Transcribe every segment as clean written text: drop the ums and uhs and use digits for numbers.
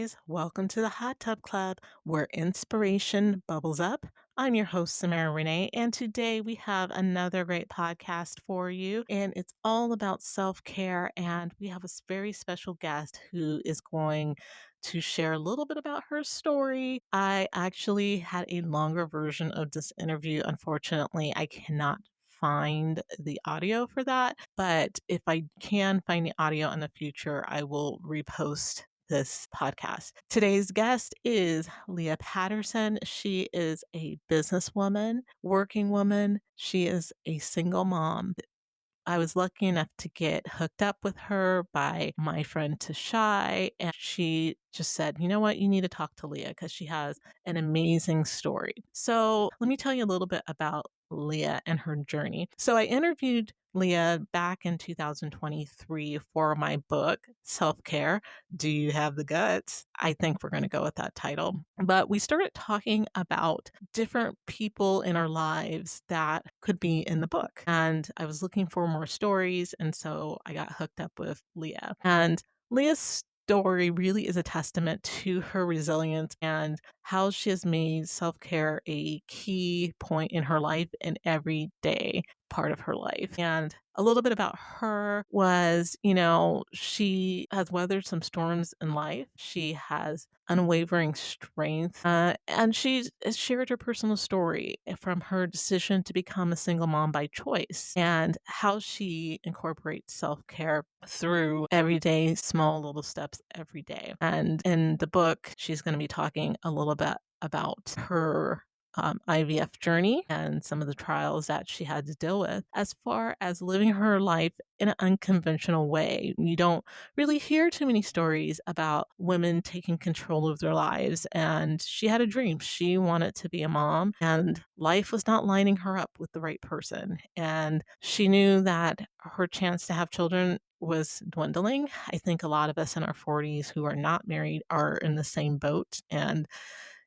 guys. Welcome to the Hot Tub Club, where inspiration bubbles up. I'm your host, Samara Renee, and today we have another great podcast for you, and it's all about self care. And we have a very special guest who is going to share a little bit about her story. I actually had a longer version of this interview. Unfortunately, I cannot find the audio for that, but if I can find the audio in the future, I will repost this podcast. Today's guest is Leah Patterson. She is a businesswoman, working woman. She is a single mom. I was lucky enough to get hooked up with her by my friend Tashai, and she just said, you know what, you need to talk to Leah because she has an amazing story. So let me tell you a little bit about Leah and her journey. So I interviewed Leah back in 2023 for my book, Self Care. Do You Have the Guts? I think we're going to go with that title. But we started talking about different people in our lives that could be in the book. And I was looking for more stories. And so I got hooked up with Leah. And Leah's story really is a testament to her resilience and how she has made self care a key point in her life and every day part of her life. And a little bit about her was, she has weathered some storms in life. She has unwavering strength. And she has shared her personal story from her decision to become a single mom by choice and how she incorporates self care through everyday small little steps every day. And in the book, she's going to be talking a little bit about her IVF journey and some of the trials that she had to deal with, as far as living her life in an unconventional way. You don't really hear too many stories about women taking control of their lives. And she had a dream. She wanted to be a mom, and life was not lining her up with the right person. And she knew that her chance to have children was dwindling. I think a lot of us in our 40s who are not married are in the same boat. And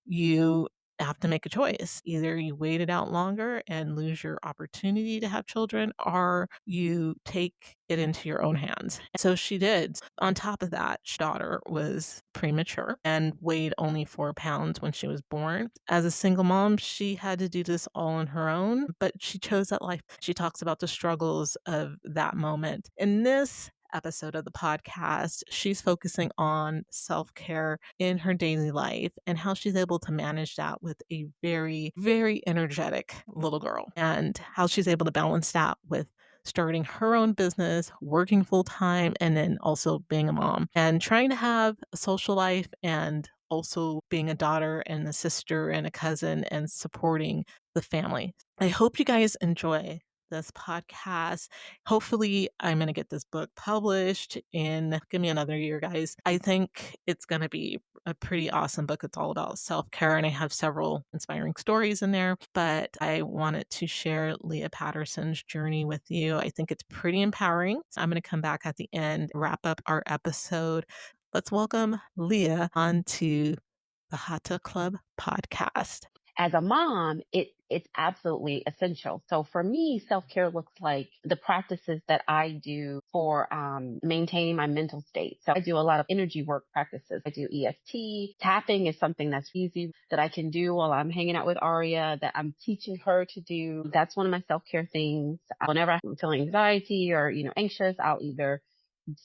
you have to make a choice. Either you wait it out longer and lose your opportunity to have children, or you take it into your own hands. So she did. On top of that, her daughter was premature and weighed only 4 pounds when she was born. As a single mom, she had to do this all on her own, but she chose that life. She talks about the struggles of that moment. In this episode of the podcast, she's focusing on self care in her daily life and how she's able to manage that with a very, very energetic little girl, and how she's able to balance that with starting her own business, working full time, and then also being a mom and trying to have a social life and also being a daughter and a sister and a cousin and supporting the family. I hope you guys enjoy this podcast. Hopefully, I'm going to get this book published in, give me another year, guys. I think it's going to be a pretty awesome book. It's all about self care, and I have several inspiring stories in there. But I wanted to share Leah Patterson's journey with you. I think it's pretty empowering. So I'm going to come back at the end, wrap up our episode. Let's welcome Leah onto the Hot Tub Club podcast. As a mom, it's absolutely essential. So for me, self-care looks like the practices that I do for maintaining my mental state. So I do a lot of energy work practices. I do EFT. Tapping is something that's easy that I can do while I'm hanging out with Aria, that I'm teaching her to do. That's one of my self-care things. Whenever I'm feeling anxiety or, anxious, I'll either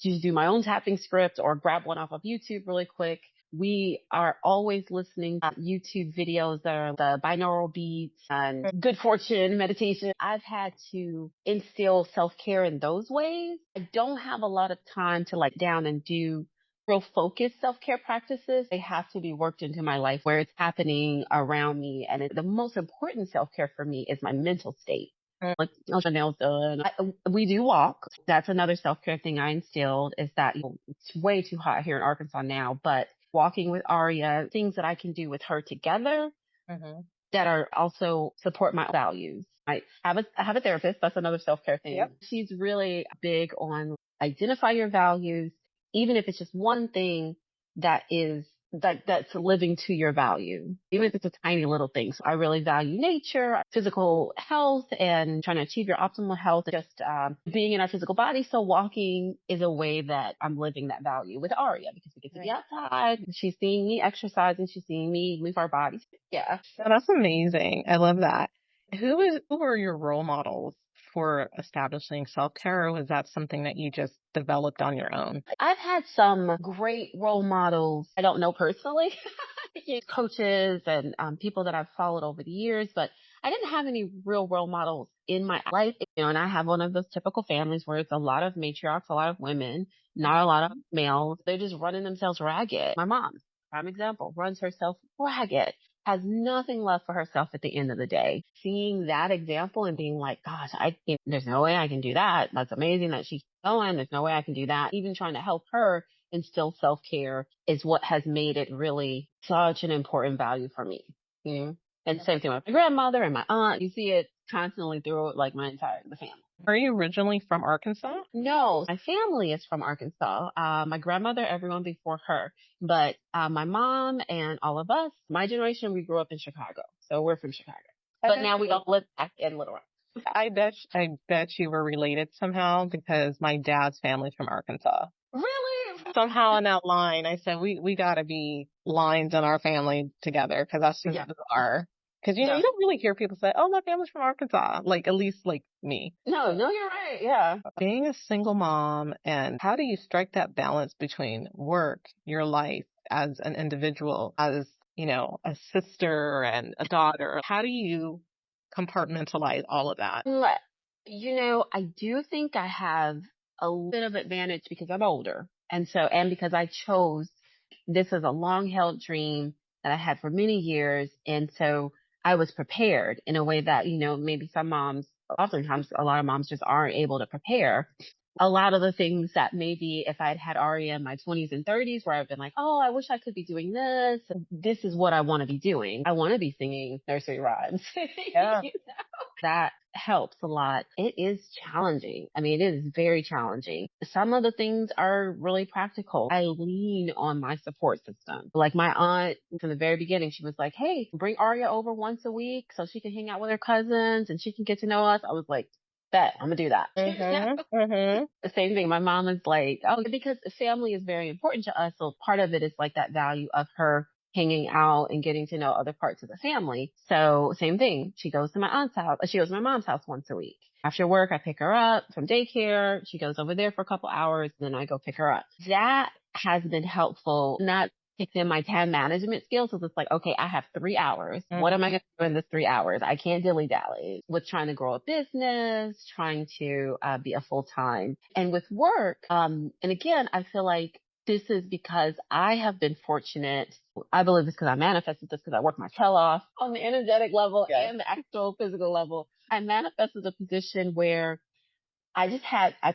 just do my own tapping script or grab one off of YouTube really quick. We are always listening to YouTube videos that are the binaural beats and good fortune meditation. I've had to instill self-care in those ways. I don't have a lot of time to down and do real focused self-care practices. They have to be worked into my life where it's happening around me. And the most important self-care for me is my mental state. Like, I'll my nails done. We do walk. That's another self-care thing I instilled, is that it's way too hot here in Arkansas now, but walking with Aria, things that I can do with her together that are also support my values. I have a therapist. That's another self-care thing. Yep. She's really big on identify your values, even if it's just one thing that is that's living to your value, even if it's a tiny little thing. So I really value nature, physical health, and trying to achieve your optimal health, just being in our physical body. So walking is a way that I'm living that value with Aria because we get to be outside. She's seeing me exercising. She's seeing me move our bodies. Yeah. Oh, that's amazing. I love that. Who were your role models for establishing self-care, or was that something that you just developed on your own? I've had some great role models. I don't know personally, coaches and people that I've followed over the years, but I didn't have any real role models in my life. And I have one of those typical families where it's a lot of matriarchs, a lot of women, not a lot of males. They're just running themselves ragged. My mom, prime example, runs herself ragged, has nothing left for herself at the end of the day. Seeing that example and being like, gosh, there's no way I can do that. That's amazing that she's going. There's no way I can do that. Even trying to help her instill self-care is what has made it really such an important value for me. You know? And same thing with my grandmother and my aunt. You see it constantly through like the family. Are you originally from Arkansas? No, my family is from Arkansas. My grandmother, everyone before her, but my mom and all of us, my generation, we grew up in Chicago, so we're from Chicago. But now we all live back in Little Rock. I bet you were related somehow because my dad's family's from Arkansas. Really? Somehow in that line, I said we got to be lines in our family together because that's just Yeah. bizarre. Because you Yeah. don't really hear people say, "Oh, my family's from Arkansas," like at least like me. No, you're right. Yeah. Being a single mom, and how do you strike that balance between work, your life as an individual, as a sister and a daughter? How do you compartmentalize all of that? But, I do think I have a little bit of advantage because I'm older. And because I chose this as a long held dream that I had for many years. And so I was prepared in a way that, maybe some moms, oftentimes a lot of moms just aren't able to prepare. A lot of the things that maybe if I'd had Aria in my 20s and 30s where I've been like, oh, I wish I could be doing this. This is what I want to be doing. I want to be singing nursery rhymes. Yeah. That helps a lot. It is challenging. I mean, it is very challenging. Some of the things are really practical. I lean on my support system. Like my aunt from the very beginning, she was like, hey, bring Aria over once a week so she can hang out with her cousins and she can get to know us. I was like, bet, I'm gonna do that. The same thing. My mom is like, oh, because family is very important to us. So part of it is like that value of her hanging out and getting to know other parts of the family. So same thing. She goes to my aunt's house. She goes to my mom's house once a week. After work, I pick her up from daycare. She goes over there for a couple hours, and then I go pick her up. That has been helpful. Not kicks in my time management skills. So it's like, okay, I have 3 hours. What am I going to do in this 3 hours? I can't dilly dally with trying to grow a business, trying to be a full time. And with work, and again, I feel like this is because I have been fortunate. I believe it's because I manifested this because I worked my tail off on the energetic level and the actual physical level. I manifested a position where I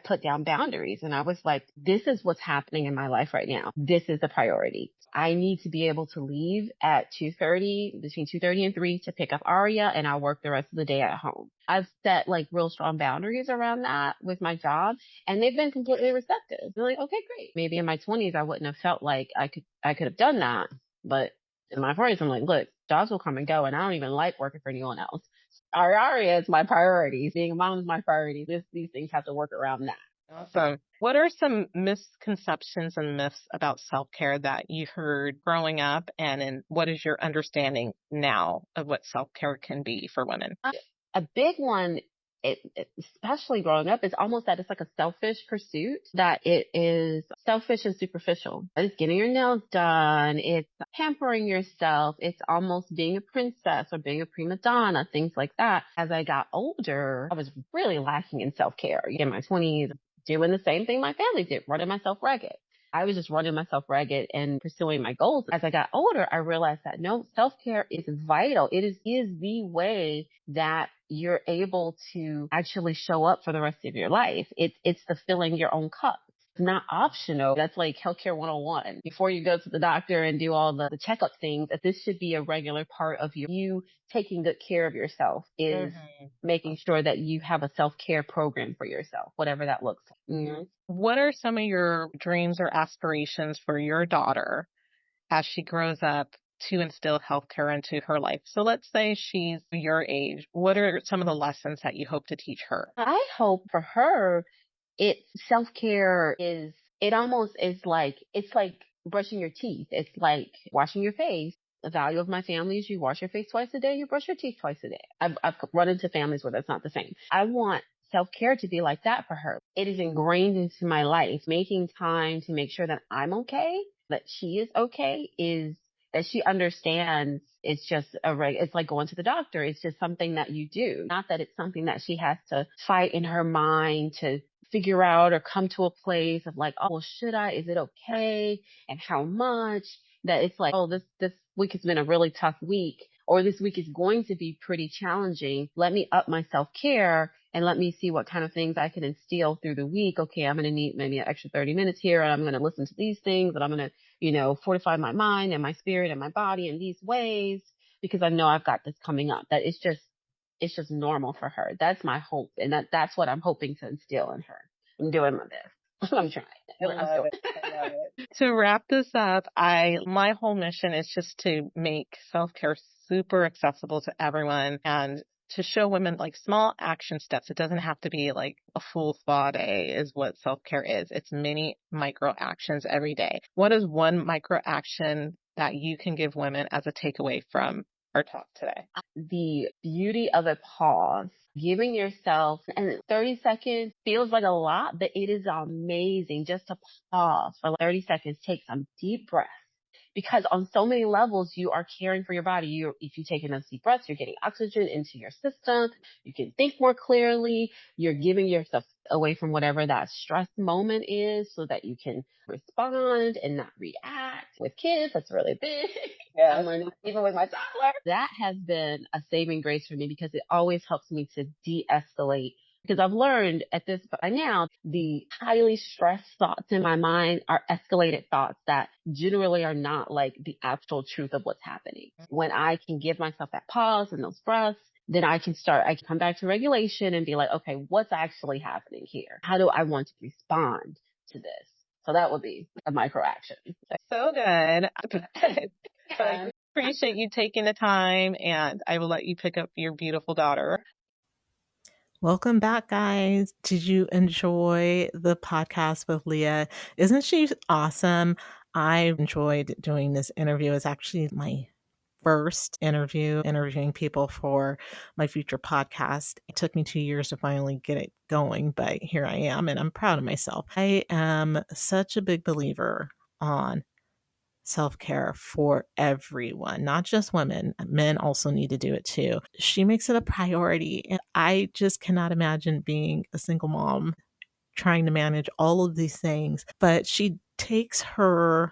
put down boundaries and I was like, this is what's happening in my life right now. This is a priority. I need to be able to leave at 2:30, between 2:30 and 3 to pick up Aria, and I'll work the rest of the day at home. I've set like real strong boundaries around that with my job, and they've been completely receptive. They're like, okay, great. Maybe in my 20s, I wouldn't have felt like I could have done that. But in my 40s, I'm like, look, jobs will come and go, and I don't even like working for anyone else. Aria is my priority. Being a mom is my priority. These things have to work around that. Awesome. What are some misconceptions and myths about self-care that you heard growing up, and what is your understanding now of what self-care can be for women? A big one, especially growing up, is almost that it's like a selfish pursuit, that it is selfish and superficial. It's getting your nails done. It's pampering yourself. It's almost being a princess or being a prima donna, things like that. As I got older, I was really lacking in self-care. In my 20s, doing the same thing my family did, running myself ragged. I was just running myself ragged and pursuing my goals. As I got older, I realized that no, self-care is vital. Is the way that you're able to actually show up for the rest of your life. It's the filling your own cup. It's not optional. That's like healthcare 101. Before you go to the doctor and do all the checkup things, that this should be a regular part of you taking good care of yourself is making sure that you have a self-care program for yourself, whatever that looks like. What are some of your dreams or aspirations for your daughter? as she grows up to instill healthcare into her life? So let's say she's your age. What are some of the lessons that you hope to teach her? I hope for her, it's self-care is, it almost is like, it's like brushing your teeth. It's like washing your face. The value of my family is you wash your face twice a day, you brush your teeth twice a day. I've run into families where that's not the same. I want self-care to be like that for her. It is ingrained into my life. Making time to make sure that I'm okay, that she is okay, is that she understands it's just it's like going to the doctor. It's just something that you do. Not that it's something that she has to fight in her mind to figure out or come to a place of like, oh, well, should I? Is it okay? And how much? That it's like, oh, this week has been a really tough week, or this week is going to be pretty challenging. Let me up my self-care and let me see what kind of things I can instill through the week. Okay, I'm going to need maybe an extra 30 minutes here, and I'm going to listen to these things, and I'm going to, fortify my mind and my spirit and my body in these ways because I know I've got this coming up. That it's just normal for her. That's my hope, and that's what I'm hoping to instill in her. I'm doing my best. I'm trying. I love it. I love it. To wrap this up, my whole mission is just to make self-care super accessible to everyone and to show women like small action steps. It doesn't have to be like a full spa day is what self-care is. It's many micro actions every day. What is one micro action that you can give women as a takeaway from our talk today? The beauty of a pause, giving yourself, and 30 seconds feels like a lot, but it is amazing just to pause for like 30 seconds, take some deep breaths. Because on so many levels, you are caring for your body. If you take enough deep breaths, you're getting oxygen into your system. You can think more clearly. You're giving yourself away from whatever that stress moment is so that you can respond and not react. With kids, that's really big. Yeah. I'm learning even with my toddler. That has been a saving grace for me because it always helps me to de-escalate, because I've learned at this by now, the highly stressed thoughts in my mind are escalated thoughts that generally are not like the actual truth of what's happening. When I can give myself that pause and those breaths, then I can come back to regulation and be like, okay, what's actually happening here? How do I want to respond to this? So that would be a micro action. So good. I appreciate you taking the time, and I will let you pick up your beautiful daughter. Welcome back, guys. Did you enjoy the podcast with Leah? Isn't she awesome? I enjoyed doing this interview. It's actually my first interviewing people for my future podcast. It took me 2 years to finally get it going, but here I am, and I'm proud of myself. I am such a big believer on self-care for everyone, not just women. Men also need to do it too. She makes it a priority, and I just cannot imagine being a single mom trying to manage all of these things. But she takes her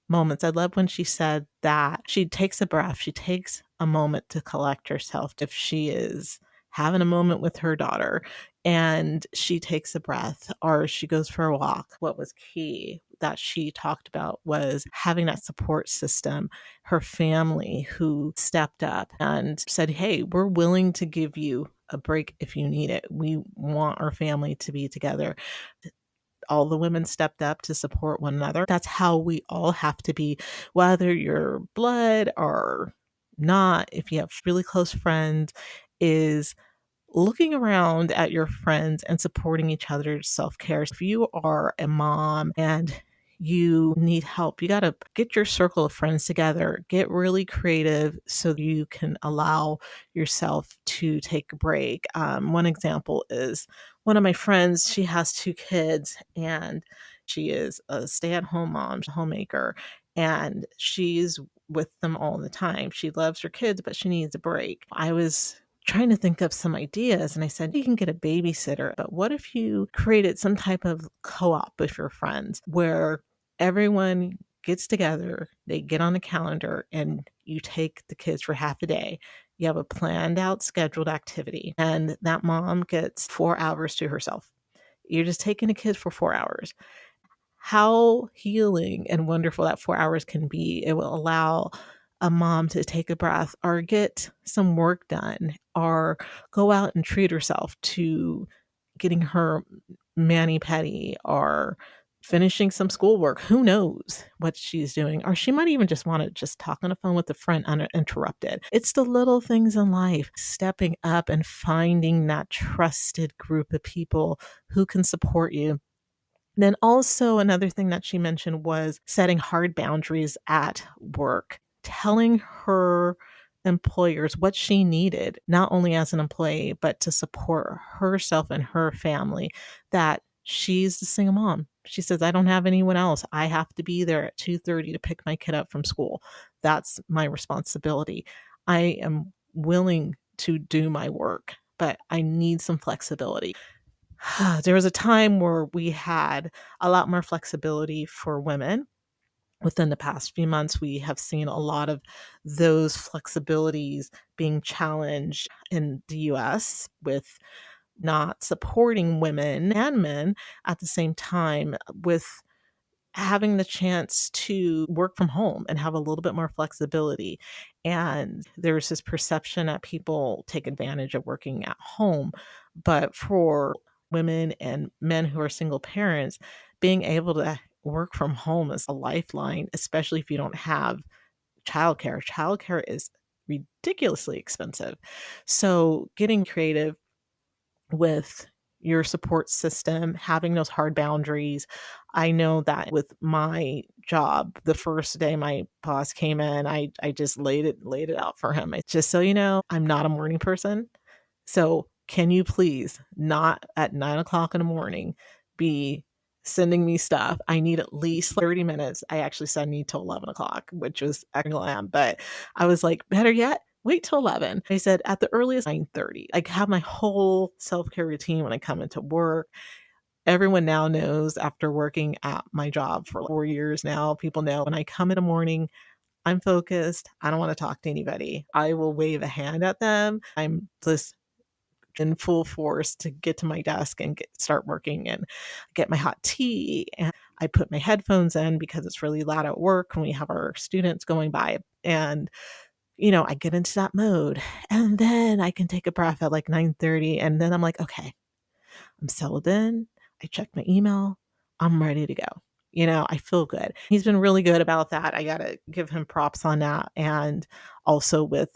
moments. I love when she said that she takes a breath, she takes a moment to collect herself. If she is having a moment with her daughter and she takes a breath or she goes for a walk, what was key that she talked about was having that support system, her family who stepped up and said, hey, we're willing to give you a break if you need it. We want our family to be together. All the women stepped up to support one another. That's how we all have to be, whether you're blood or not. If you have really close friends, is looking around at your friends and supporting each other's self-care. If you are a mom and you need help, you got to get your circle of friends together, get really creative so you can allow yourself to take a break. One example is one of my friends, she has 2 kids and she is a stay-at-home mom, homemaker, and she's with them all the time. She loves her kids, but she needs a break. I was trying to think of some ideas, and I said, you can get a babysitter, but what if you created some type of co-op with your friends where everyone gets together, they get on a calendar, and you take the kids for half a day. You have a planned out scheduled activity, and that mom gets 4 hours to herself. You're just taking the kids for 4 hours. How healing and wonderful that 4 hours can be. It will allow a mom to take a breath or get some work done or go out and treat herself to getting her mani pedi or finishing some schoolwork. Who knows what she's doing? Or she might even just want to just talk on the phone with a friend uninterrupted. It's the little things in life, stepping up and finding that trusted group of people who can support you. Then also another thing that she mentioned was setting hard boundaries at work, telling her employers what she needed, not only as an employee, but to support herself and her family, that she's the single mom. She says, I don't have anyone else. I have to be there at 2:30 to pick my kid up from school. That's my responsibility. I am willing to do my work, but I need some flexibility. There was a time where we had a lot more flexibility for women. Within the past few months, we have seen a lot of those flexibilities being challenged in the US with not supporting women and men at the same time, with having the chance to work from home and have a little bit more flexibility. And there's this perception that people take advantage of working at home. But for women and men who are single parents, being able to work from home is a lifeline, especially if you don't have childcare. Childcare is ridiculously expensive. So getting creative with your support system, having those hard boundaries. I know that with my job, the first day my boss came in, I just laid it out for him. It's just, so you know, I'm not a morning person. So can you please not at 9 o'clock in the morning be sending me stuff? I need at least 30 minutes. I actually said I need till 11 o'clock, which was glam. But I was like, better yet, wait till 11. I said at the earliest 9:30. I have my whole self-care routine when I come into work. Everyone now knows, after working at my job for 4 years now, people know when I come in the morning, I'm focused. I don't want to talk to anybody. I will wave a hand at them. I'm just in full force to get to my desk and start working and get my hot tea. And I put my headphones in because it's really loud at work when we have our students going by. And I get into that mode, and then I can take a breath at like 9:30, and then I'm like, okay, I'm settled in. I checked my email. I'm ready to go. I feel good. He's been really good about that. I got to give him props on that. And also with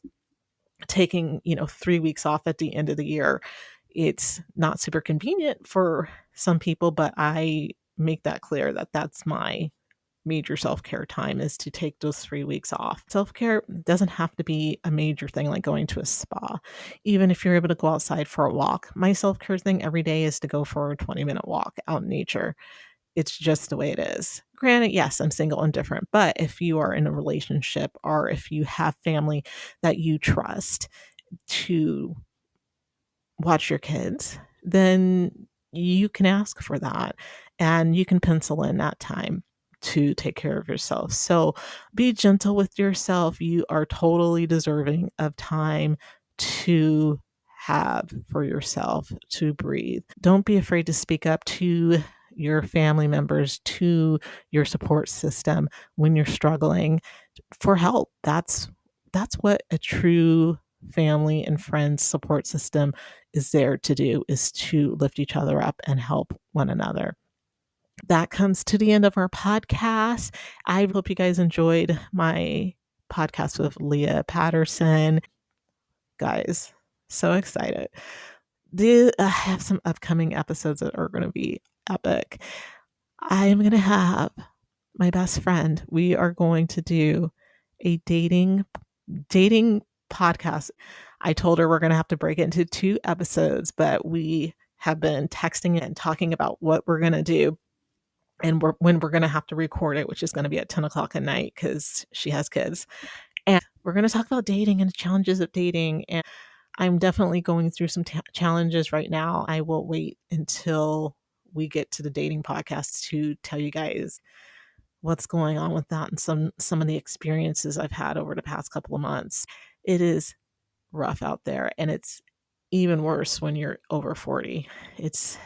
taking, 3 weeks off at the end of the year, it's not super convenient for some people, but I make that clear that that's my major self-care time, is to take those 3 weeks off. Self-care doesn't have to be a major thing like going to a spa. Even if you're able to go outside for a walk. My self-care thing every day is to go for a 20-minute walk out in nature. It's just the way it is. Granted, yes, I'm single and different, but if you are in a relationship or if you have family that you trust to watch your kids, then you can ask for that and you can pencil in that time to take care of yourself. So be gentle with yourself. You are totally deserving of time to have for yourself, to breathe. Don't be afraid to speak up to your family members, to your support system when you're struggling for help. That's what a true family and friends support system is there to do, is to lift each other up and help one another. That comes to the end of our podcast. I hope you guys enjoyed my podcast with Leah Patterson. Guys, so excited. I have some upcoming episodes that are going to be epic. I am going to have my best friend. We are going to do a dating podcast. I told her we're going to have to break it into 2 episodes, but we have been texting and talking about what we're going to do and when we're going to have to record it, which is going to be at 10 o'clock at night because she has kids. And we're going to talk about dating and the challenges of dating. And I'm definitely going through some challenges right now. I will wait until we get to the dating podcast to tell you guys what's going on with that and some of the experiences I've had over the past couple of months. It is rough out there, and it's even worse when you're over 40. It's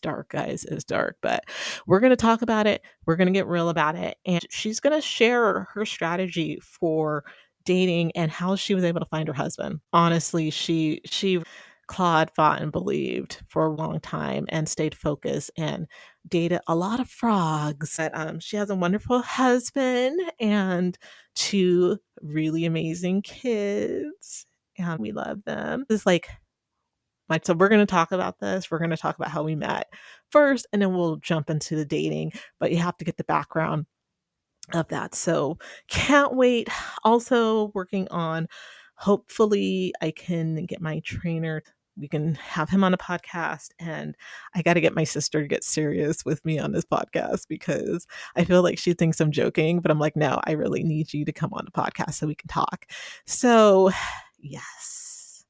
dark, guys. It's dark, but we're going to talk about it. We're going to get real about it, and she's going to share her strategy for dating and how she was able to find her husband. Honestly, she Claude fought and believed for a long time and stayed focused and dated a lot of frogs. But she has a wonderful husband and two really amazing kids, and we love them. It's like, so we're going to talk about this. We're going to talk about how we met first, and then we'll jump into the dating. But you have to get the background of that. So can't wait. Also working on, hopefully I can get my trainer. We can have him on a podcast, and I got to get my sister to get serious with me on this podcast because I feel like she thinks I'm joking, but I'm like, no, I really need you to come on the podcast so we can talk. So yes,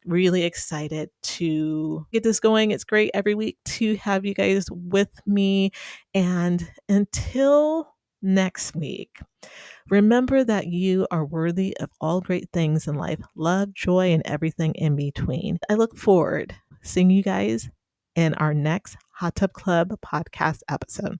really excited to get this going. It's great every week to have you guys with me. And until next week, remember that you are worthy of all great things in life, love, joy, and everything in between. I look forward to seeing you guys in our next Hot Tub Club podcast episode.